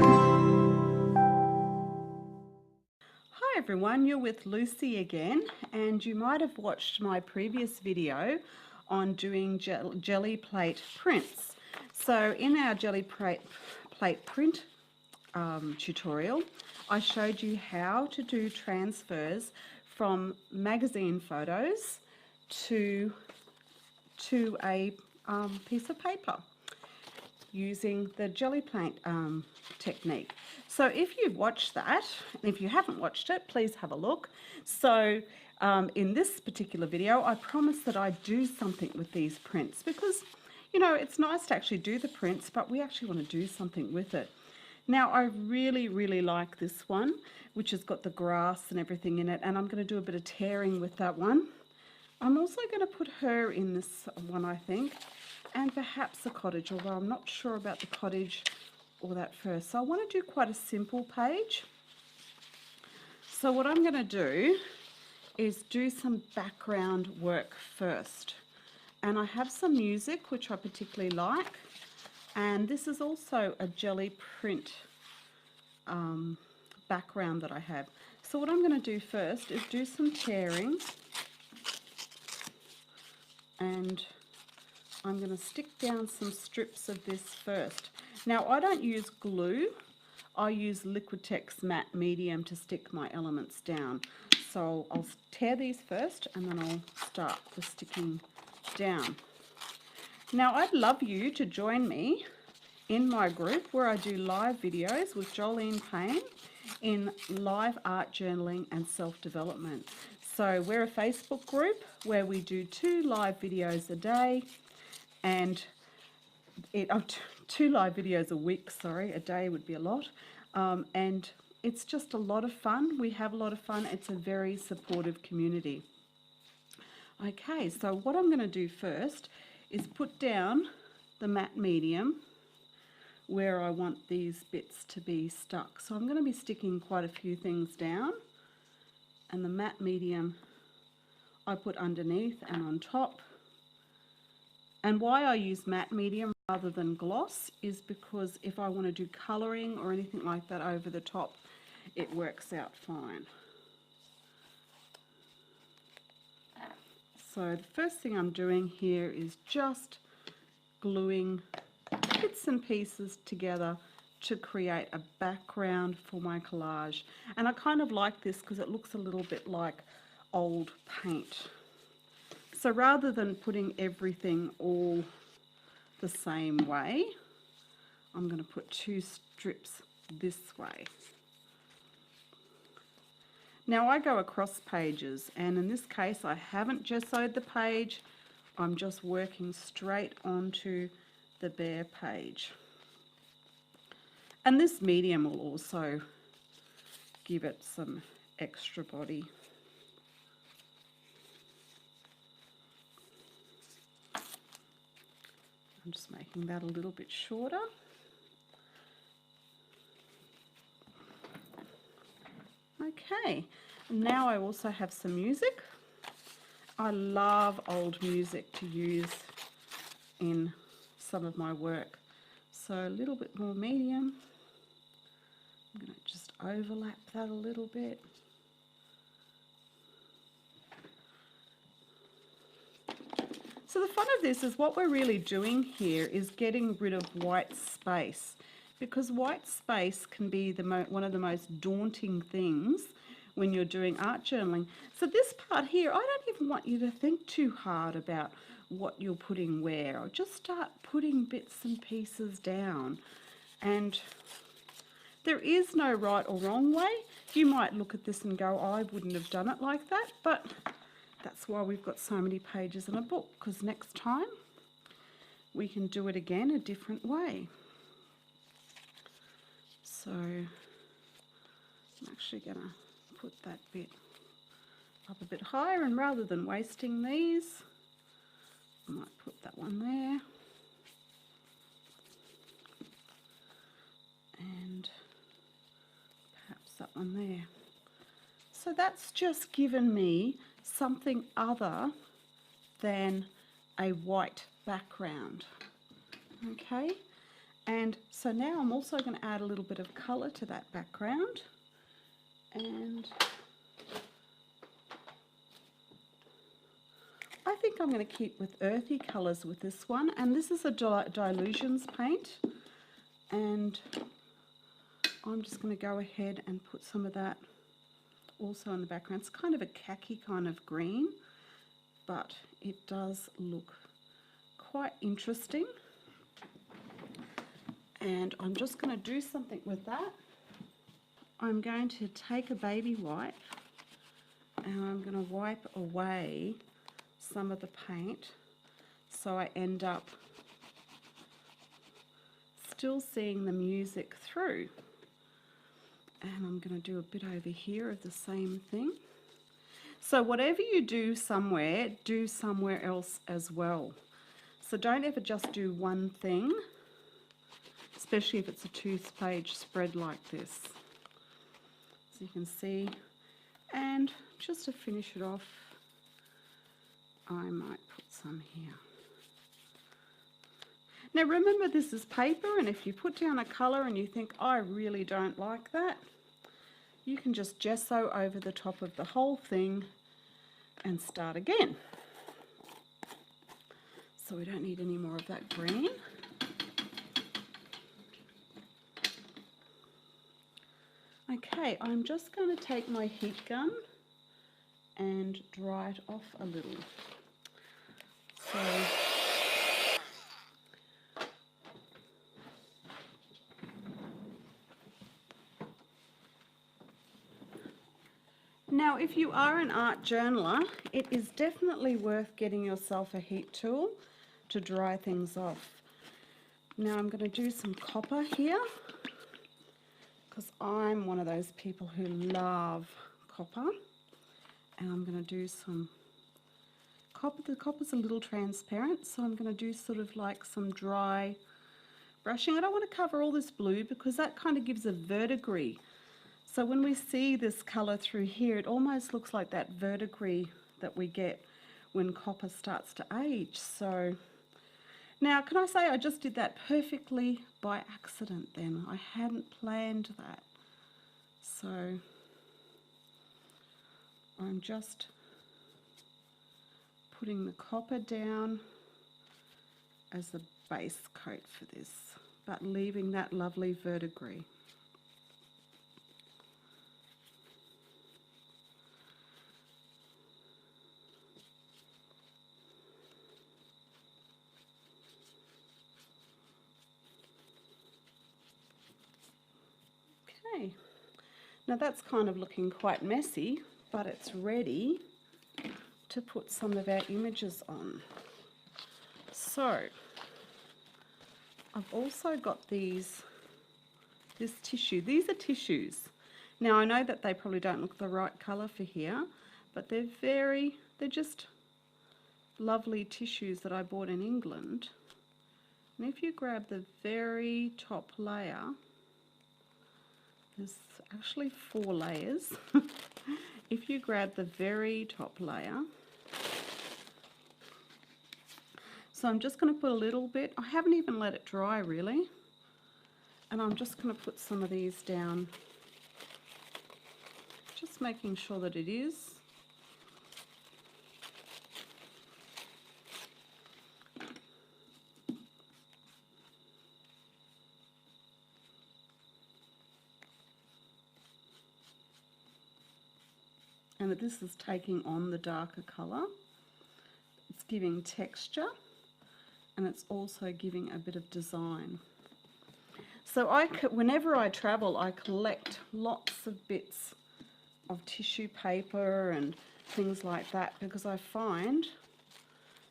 Hi everyone, you're with Lucy again, and you might have watched my previous video on doing jelly plate prints. So in our jelly plate print tutorial, I showed you how to do transfers from magazine photos to a piece of paper using the jelly plate technique. So if you've watched that, and if you haven't watched it, please have a look. So in this particular video, I promise that I do something with these prints because, you know, it's nice to actually do the prints, but we actually want to do something with it. Now, I really, really like this one, which has got the grass and everything in it, and I'm going to do a bit of tearing with that one. I'm also going to put her in this one, I think, and perhaps a cottage, although I'm not sure about the cottage or that first. So I want to do quite a simple page. So what I'm going to do is do some background work first. And I have some music, which I particularly like. And this is also a jelly print background that I have. So what I'm going to do first is do some tearing. And I'm going to stick down some strips of this first. Now, I don't use glue. I use Liquitex matte medium to stick my elements down. So I'll tear these first and then I'll start the sticking down. Now, I'd love you to join me in my group where I do live videos with Jolene Payne in live art journaling and self-development. So we're a Facebook group where we do 2 live videos a day, and 2 live videos a week, sorry, a day would be a lot, and it's just a lot of fun. We have a lot of fun. It's a very supportive community. Okay, so what I'm going to do first is put down the matte medium where I want these bits to be stuck. So I'm going to be sticking quite a few things down, and the matte medium I put underneath and on top. And why I use matte medium rather than gloss is because if I want to do colouring or anything like that over the top, it works out fine. So the first thing I'm doing here is just gluing bits and pieces together to create a background for my collage. And I kind of like this because it looks a little bit like old paint. So rather than putting everything all the same way, I'm going to put 2 strips this way. Now I go across pages, and in this case I haven't gessoed the page, I'm just working straight onto the bare page. And this medium will also give it some extra body. I'm just making that a little bit shorter. Okay, now I also have some music. I love old music to use in some of my work. So a little bit more medium. I'm going to just overlap that a little bit. So the fun of this is what we're really doing here is getting rid of white space, because white space can be one of the most daunting things when you're doing art journaling. So this part here, I don't even want you to think too hard about what you're putting where. I'll just start putting bits and pieces down. And there is no right or wrong way. You might look at this and go, I wouldn't have done it like that, but that's why we've got so many pages in a book, because next time we can do it again a different way. So I'm actually going to put that bit up a bit higher, and rather than wasting these, I might put that one there. And perhaps that one there. So that's just given me something other than a white background. Okay, And so now I'm also going to add a little bit of colour to that background. And I think I'm going to keep with earthy colours with this one. And this is a Dilutions paint. And I'm just going to go ahead and put some of that also in the background. It's kind of a khaki kind of green, but it does look quite interesting. And I'm just going to do something with that. I'm going to take a baby wipe and I'm going to wipe away some of the paint so I end up still seeing the music through. And I'm going to do a bit over here of the same thing. So whatever you do somewhere else as well. So don't ever just do one thing, especially if it's a 2-page spread like this. So you can see, and just to finish it off, I might put some here. Now remember, this is paper, and if you put down a colour and you think, I really don't like that, you can just gesso over the top of the whole thing and start again. So we don't need any more of that green. Okay, I'm just going to take my heat gun and dry it off a little. So now, if you are an art journaler, it is definitely worth getting yourself a heat tool to dry things off. Now I'm going to do some copper here, because I'm one of those people who love copper, and I'm going to do some copper. The copper's a little transparent, so I'm going to do sort of like some dry brushing. I don't want to cover all this blue because that kind of gives a verdigris. So when we see this colour through here, it almost looks like that verdigris that we get when copper starts to age. So now, can I say I just did that perfectly by accident then. I hadn't planned that. So I'm just putting the copper down as the base coat for this, but leaving that lovely verdigris. Okay, now that's kind of looking quite messy, but it's ready to put some of our images on. So I've also got this tissue. These are tissues. Now I know that they probably don't look the right colour for here, but they're just lovely tissues that I bought in England. And if you grab the very top layer, there's actually 4 layers. If you grab the very top layer, so I'm just going to put a little bit, I haven't even let it dry really, and I'm just going to put some of these down, just making sure that it is. And that this is taking on the darker colour. It's giving texture, and it's also giving a bit of design. So whenever I travel, I collect lots of bits of tissue paper and things like that, because I find,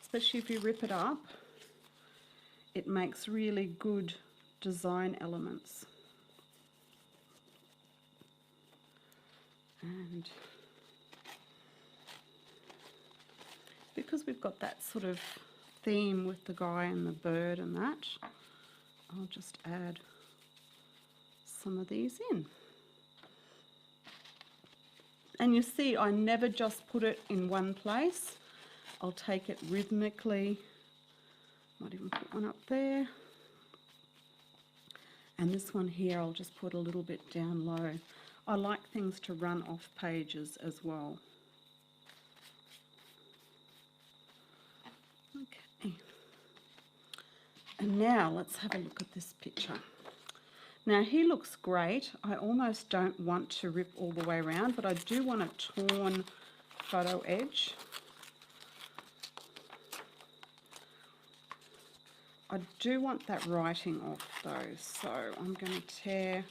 especially if you rip it up, it makes really good design elements. And because we've got that sort of theme with the guy and the bird and that, I'll just add some of these in. And you see, I never just put it in one place. I'll take it rhythmically. Might even put one up there. And this one here, I'll just put a little bit down low. I like things to run off pages as well. Okay. And now let's have a look at this picture. Now he looks great. I almost don't want to rip all the way around, but I do want a torn photo edge. I do want that writing off though, so I'm going to tear.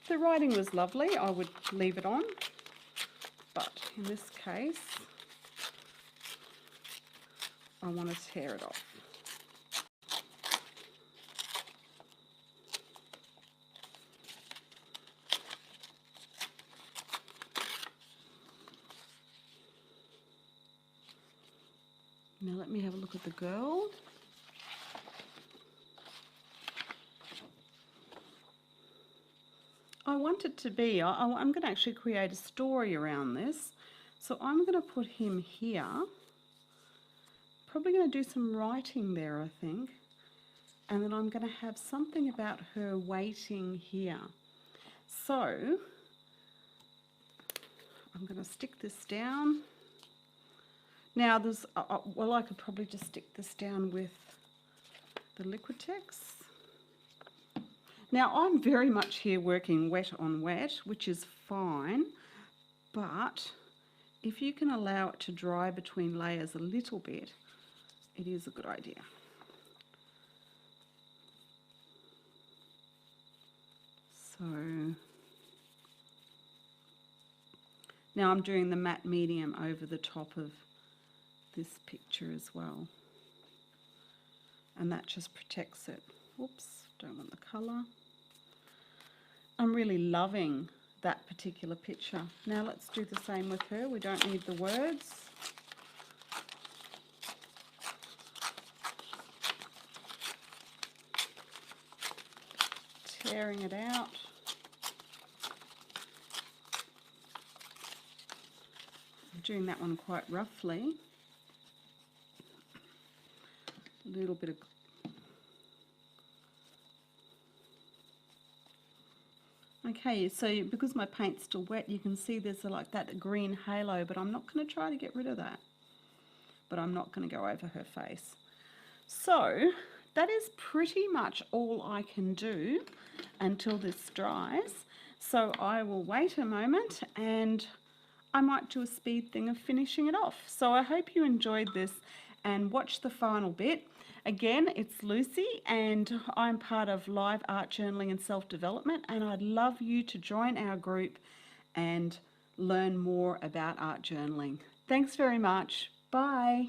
If the writing was lovely, I would leave it on, but in this case, I want to tear it off. Now let me have a look at the girl. I want it to be, I'm going to actually create a story around this. So I'm going to put him here. Probably going to do some writing there, I think. And then I'm going to have something about her waiting here. So I'm going to stick this down. Now there's, well, I could probably just stick this down with the Liquitex. Now I'm very much here working wet on wet, which is fine, but if you can allow it to dry between layers a little bit, it is a good idea. So now I'm doing the matte medium over the top of this picture as well, and that just protects it. Oops, don't want the colour. I'm really loving that particular picture. Now let's do the same with her. We don't need the words. Tearing it out. I'm doing that one quite roughly. A little bit of okay, so because my paint's still wet, you can see there's like that green halo, but I'm not going to try to get rid of that. But I'm not going to go over her face. So that is pretty much all I can do until this dries. So I will wait a moment and I might do a speed thing of finishing it off. So I hope you enjoyed this and watch the final bit. Again, it's Lucy and I'm part of Live Art Journaling and Self-Development, and I'd love you to join our group and learn more about art journaling. Thanks very much. Bye.